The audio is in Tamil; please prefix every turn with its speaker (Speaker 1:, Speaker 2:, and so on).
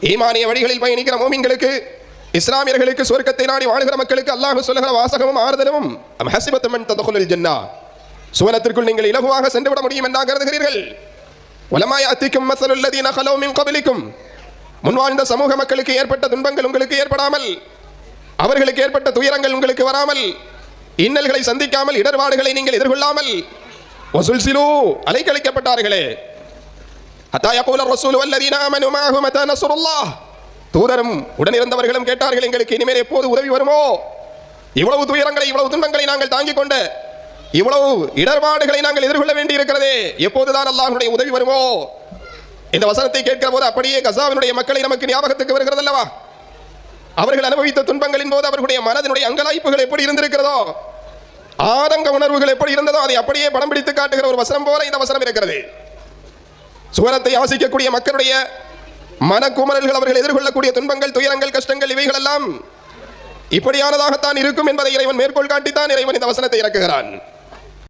Speaker 1: ஈமானிய வழிகளில் பயணிக்கிற மூமின்களுக்கு, இஸ்லாமியர்களுக்கு, சொர்க்கத்தை நாடி வாழ்கிற மக்களுக்கு அல்லாஹ் சொல்லுகிற வாசகமும் ஆறுதலும், அம் ஹஸிபத்தும் அன் ததுகுலுல் ஜன்னah, சுவனத்திற்குள் நீங்கள் இலகுவாக சென்றுவிட முடியும் என்றா கருதுகிறீர்கள்? வலமா யாத்திக்கும் மஸலுல் லதீன ஹலவ் மின் கப்லிக்கும், முன்வாழ்ந்த சமூக மக்களுக்கு ஏற்பட்ட துன்பங்கள் உங்களுக்கு ஏற்படாமல், அவர்களுக்கு ஏற்பட்ட துயரங்கள் உங்களுக்கு வராமல், இன்னல்களை சந்திக்காமல், இடர்பாடுகளை நீங்கள் எதிர்கொள்ளாமல், வஸுல்சிலு அலைக்கழிக்கப்பட்டார்களே. ஹத்தா யகூல ரஸூலு வல்லதீன ஆமனு மஅஹு மதா நஸ்ருல்லாஹ், தூதரும் உடனிருந்தவர்களும் கேட்டார்கள், எங்களுக்கு இனிமேல் எப்போது உதவி வருமோ? இவ்வளவு துயரங்களை, இவ்வளவு துன்பங்களை நாங்கள் தாங்கிக் கொண்ட, இவ்வளவு இடர்பாடுகளை நாங்கள் எதிர்கொள்ள வேண்டி இருக்கிறதே, எப்போதுதான் அல்லாஹ்வுடைய உதவி வருமோ? இந்த வசனத்தை கேட்கிற போது அப்படியே கஸாவினுடைய மக்களை நமக்கு ஞாபகத்துக்கு வருகிறது அல்லவா? அவர்கள் அனுபவித்த துன்பங்களின் போது அவர்களுடைய மனதினுடைய அங்கலாய்ப்புகள் எப்படி இருந்திருக்கிறதோ, ஆதங்க உணர்வுகள் எப்படி இருந்ததோ, அதை அப்படியே படம் பிடித்து காட்டுகிற ஒரு வசனம் போல இந்த வசனம் இருக்கிறது. சுவனத்தை ஆசிக்கக்கூடிய மக்களுடைய மனக்குமரல்கள், அவர்கள் எதிர்கொள்ளக்கூடிய துன்பங்கள், துயரங்கள், கஷ்டங்கள், இவைகள் எல்லாம் இப்படியானதாகத்தான் இருக்கும் என்பதை இறைவன் மேற்கோள் காட்டித்தான் இறைவன் இந்த வசனத்தை இறக்குகிறான்.